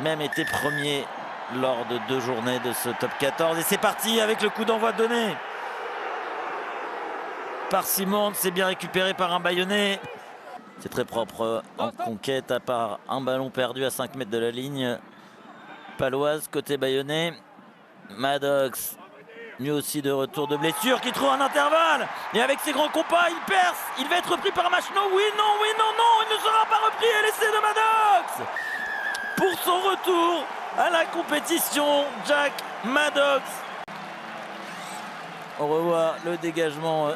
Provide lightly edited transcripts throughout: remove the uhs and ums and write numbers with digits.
même été premier lors de 2 journées de ce top 14. Et c'est parti avec le coup d'envoi donné par Simon. C'est bien récupéré par un Bayonnais. C'est très propre en conquête, à part un ballon perdu à 5 mètres de la ligne. Paloise côté Bayonnais. Maddox, lui aussi de retour de blessure, qui trouve un intervalle. Et avec ses grands compas, il perce. Il va être repris par Machno. Oui, non, il ne sera pas repris. Et l'essai de Maddox pour son retour à la compétition. Jack Maddox. On revoit le dégagement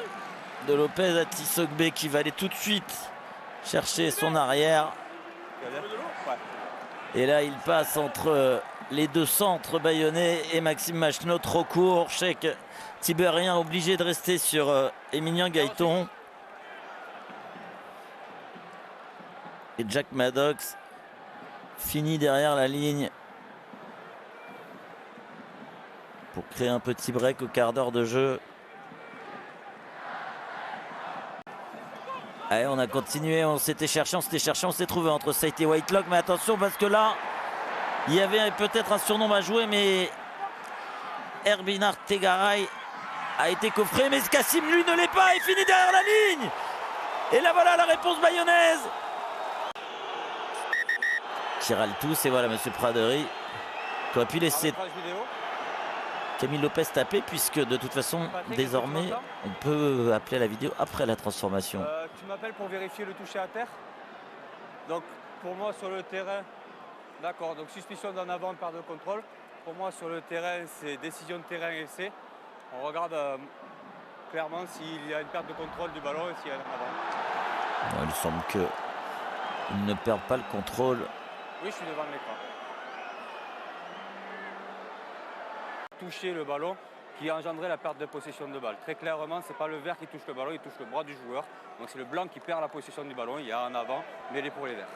de Lopez à Tissogbe qui va aller tout de suite chercher son arrière. Et là, il passe entre les 2 centres bayonnais et Maxime Machno, trop court. Cheikh Tibérien obligé de rester sur Emilien Gaëton. Et Jack Maddox finit derrière la ligne pour créer un petit break au quart d'heure de jeu. Allez, on a continué, on s'était cherché, on s'est trouvé entre Saït et Whitelock. Mais attention parce que là, il y avait peut-être un surnom à jouer, mais Herbin Artegaray a été coffré. Mais Kassim, lui, ne l'est pas et finit derrière la ligne. Et là, voilà la réponse bayonnaise. Qui râle tous, et voilà Monsieur Pradery qui aurait pu laisser Camille Lopez taper, puisque de toute façon, désormais, on peut appeler à la vidéo après la transformation. Tu m'appelles pour vérifier le toucher à terre. Donc, pour moi, sur le terrain, d'accord, donc suspicion d'en avant, perte de contrôle. Pour moi, sur le terrain, c'est décision de terrain essai. On regarde clairement s'il y a une perte de contrôle du ballon et s'il y a un avant. Bon, il semble qu'il ne perd pas le contrôle. Oui, je suis devant l'écran. Toucher le ballon qui engendrait la perte de possession de balle. Très clairement, ce n'est pas le vert qui touche le ballon, il touche le bras du joueur. Donc c'est le blanc qui perd la possession du ballon. Il y a un avant, mêlé pour les verts.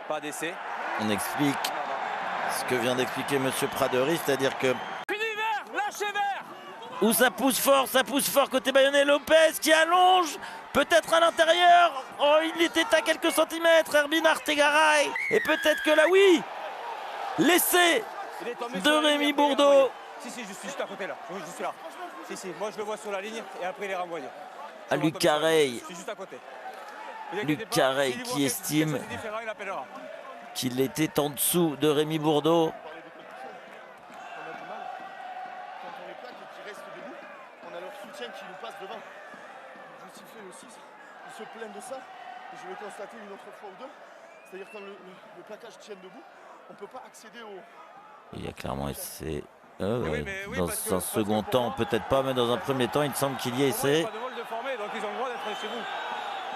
Pas d'essai. On explique ce que vient d'expliquer Monsieur Pradery, c'est-à-dire que... Fini vert, lâchez vert. Où ça pousse fort côté bayonnais. Lopez qui allonge, peut-être à l'intérieur. Oh, il était à quelques centimètres, Herbin Artegaray. Et peut-être que là, oui, l'essai de Rémi Bourdeau. Si, je suis juste à côté là. Oui, je suis là. Si, moi je le vois sur la ligne et après il est renvoyé. À Luc Carey. Je suis juste à côté. Luc Carey qui estime qu'il était en dessous de Rémi Bourdeau. Qui nous passe devant. Justifié aussi, ils se plaignent de ça. Et je l'ai constaté une autre fois ou deux. C'est-à-dire quand le plaquage tient debout, on ne peut pas accéder au... Il y a clairement essai. Dans un second temps, peut-être pas, mais dans un premier temps, il me semble qu'il y a essai.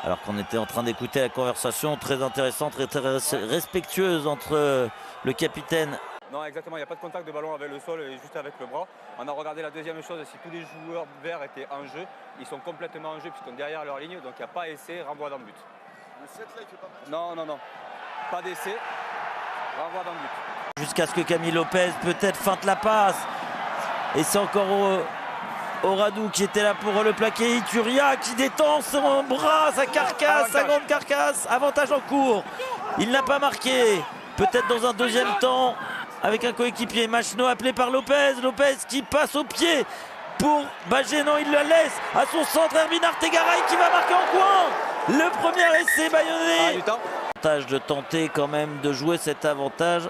Alors qu'on était en train d'écouter la conversation très intéressante, très respectueuse entre le capitaine. Non, exactement, il n'y a pas de contact de ballon avec le sol et juste avec le bras. On a regardé la deuxième chose, si tous les joueurs verts étaient en jeu, ils sont complètement en jeu puisqu'ils sont derrière leur ligne, donc il n'y a pas essai, renvoi dans le but. Le 7 là, il fait pas match. Non. Pas d'essai, renvoi dans le but. Jusqu'à ce que Camille Lopez peut-être feinte la passe. Et c'est encore Oradou qui était là pour le plaquer. Ituria qui détend son bras, sa carcasse, sa grande carcasse. Avantage en cours. Il n'a pas marqué. Peut-être dans un deuxième temps. Avec un coéquipier, Machno appelé par Lopez. Lopez qui passe au pied pour Bagénon. Il le laisse à son centre. Herbin Artegaray qui va marquer en coin. Le premier essai bayonnais. Avantage de tenter quand même de jouer cet avantage.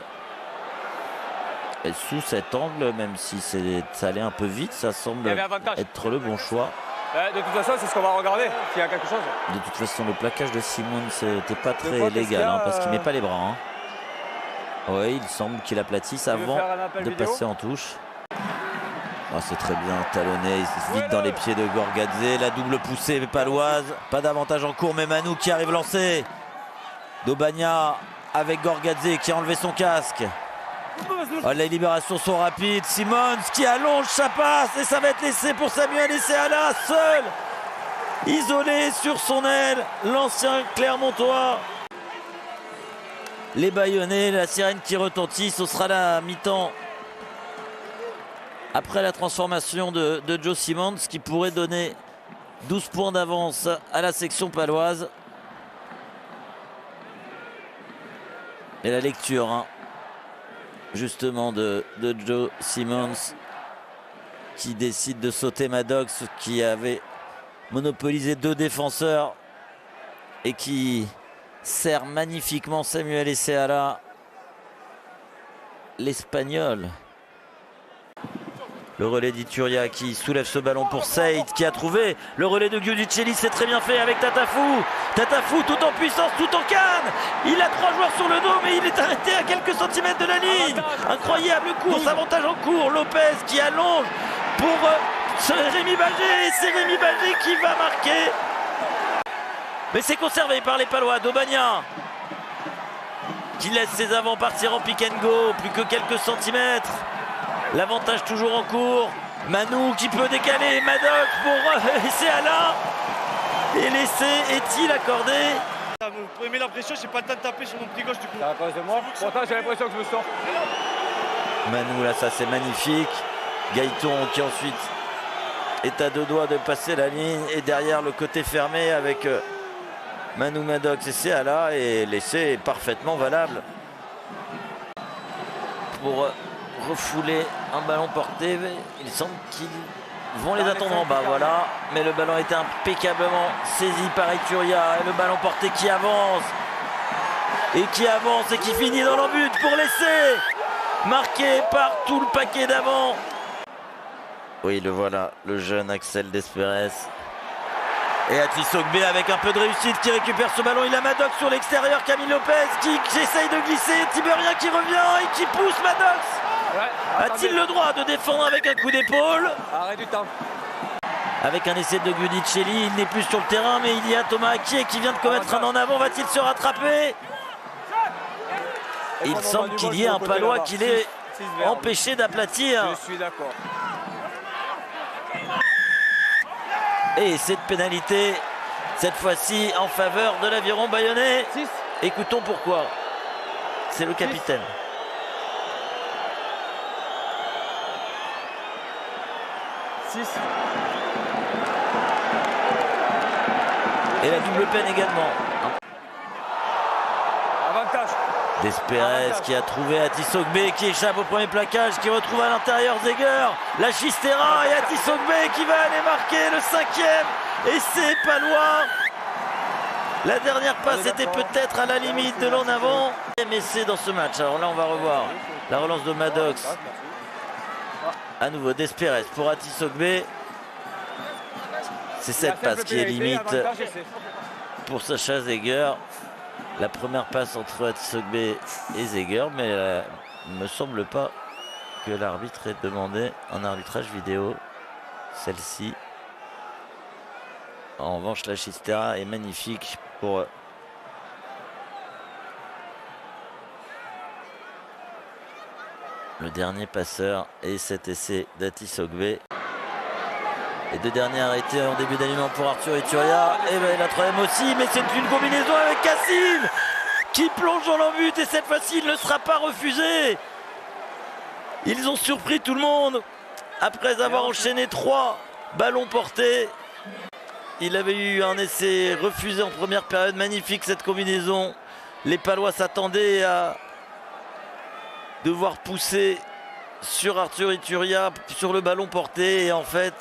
Et sous cet angle, même si ça allait un peu vite, ça semble être le bon choix. De toute façon, c'est ce qu'on va regarder, s'il y a quelque chose. De toute façon, le plaquage de Simon, c'était pas très légal, parce qu'il met pas les bras. Hein. Oui, il semble qu'il aplatisse avant de passer en touche. Oh, c'est très bien talonné, vite dans les pieds de Gorgadze. La double poussée paloise, pas d'avantage en cours, mais Manu qui arrive lancé. Dobagna avec Gorgadze qui a enlevé son casque. Oh, les libérations sont rapides. Simons qui allonge sa passe et ça va être laissé pour Samuel Esséala, seul, isolé sur son aile, l'ancien Clermontois. Les Bayonnais, la sirène qui retentit, ce sera la mi-temps après la transformation de Joe Simons qui pourrait donner 12 points d'avance à la section paloise. Et la lecture justement de Joe Simons qui décide de sauter Maddox qui avait monopolisé 2 défenseurs et qui sert magnifiquement Samuel Essaala, l'Espagnol. Le relais d'Ituria qui soulève ce ballon pour Saïd qui a trouvé le relais de Giudicelli, c'est très bien fait avec Tatafou. Tatafou tout en puissance, tout en canne. Il a 3 joueurs sur le dos mais il est arrêté à quelques centimètres de la ligne. Incroyable course, avantage en cours. Lopez qui allonge pour Rémi Bagé et c'est Rémi Bagé qui va marquer. Mais c'est conservé par les Palois. D'Aubagna qui laisse ses avants partir en pick and go, plus que quelques centimètres. L'avantage toujours en cours. Manu qui peut décaler. Maddox pour Essaala. Et l'essai est-il accordé? Vous pouvez mettre la pression, j'ai pas le temps de taper sur mon petit gauche du coup. C'est à cause de moi. Pourtant, j'ai l'impression que je me sors. Manu, là, ça c'est magnifique. Gaëton qui ensuite est à 2 doigts de passer la ligne. Et derrière le côté fermé avec Manu, Maddox et Essaala. Et l'essai est parfaitement valable pour refouler un ballon porté. Il semble qu'ils vont les attendre en bas, voilà. Mais le ballon était impeccablement saisi par Ituria. Et le ballon porté qui avance. Et qui finit dans l'embut pour l'essai. Marqué par tout le paquet d'avant. Oui, le voilà, le jeune Axel Desperes. Et Atisogbe avec un peu de réussite qui récupère ce ballon. Il a Maddox sur l'extérieur. Camille Lopez qui essaye de glisser. Tiberien qui revient et qui pousse Maddox. Ouais, a-t-il le droit de défendre avec un coup d'épaule? Arrête du temps. Avec un essai de Giudicelli, il n'est plus sur le terrain, mais il y a Thomas Aquier qui vient de commettre un en avant. Va-t-il se rattraper? Il semble qu'il y ait un Palois qui l'ait empêché d'aplatir. Je suis d'accord. Et cette pénalité, cette fois-ci en faveur de l'aviron bayonnais. Écoutons pourquoi. C'est le capitaine. Et la double peine également. Avantage. Desperes qui a trouvé Atisogbe qui échappe au premier plaquage, qui retrouve à l'intérieur Zeger, la Chistera et Atisogbe qui va aller marquer le 5e. Et c'est Palois. La dernière passe était peut-être à la limite de l'en avant. Mais c'est dans ce match. Alors là on va revoir la relance de Maddox. À nouveau Desperes pour Atisogbe. C'est cette passe qui est limite pour Sacha Zeger. La première passe entre Atisogbe et Zeger, mais il ne me semble pas que l'arbitre ait demandé un arbitrage vidéo. Celle-ci. En revanche, la Chistera est magnifique pour le dernier passeur et cet essai d'Atisogbe. Les 2 derniers arrêtés en début d'alignement pour Arthur Ituria. Et bien la 3e aussi, mais c'est une combinaison avec Kassim qui plonge dans l'embut et cette fois-ci il ne sera pas refusé. Ils ont surpris tout le monde après avoir enchaîné 3 ballons portés. Il avait eu un essai refusé en première période. Magnifique cette combinaison. Les Palois s'attendaient à devoir pousser sur Arthur Ituria sur le ballon porté et en fait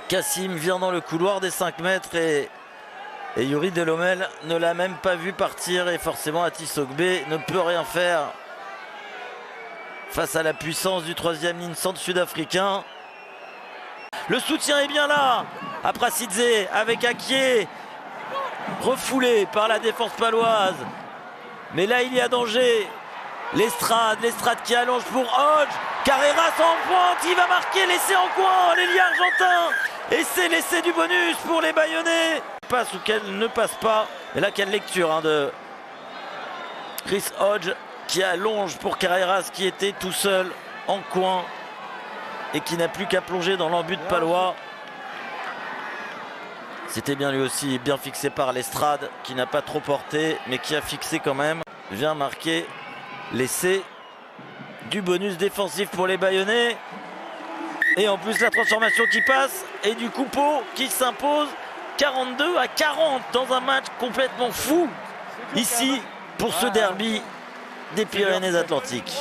Kassim vient dans le couloir des 5 mètres et Yuri Delhommel ne l'a même pas vu partir et forcément Atisogbe ne peut rien faire face à la puissance du 3e ligne centre sud-africain. Le soutien est bien là à Prasidze avec Aquier refoulé par la défense paloise. Mais là il y a danger. L'estrade qui allonge pour Hodge. Carreras en pointe, il va marquer l'essai en coin, l'ailier argentin. Et c'est l'essai du bonus pour les Bayonnais. Passe ou qu'elle ne passe pas. Et là, quelle lecture de Chris Hodge qui allonge pour Carreras qui était tout seul en coin et qui n'a plus qu'à plonger dans l'embut palois. C'était bien lui aussi, bien fixé par l'Estrade qui n'a pas trop porté mais qui a fixé quand même. Vient marquer l'essai du bonus défensif pour les Bayonnais. Et en plus la transformation qui passe et du coup Pau qui s'impose 42-40 dans un match complètement fou ici pour ce derby des Pyrénées-Atlantiques.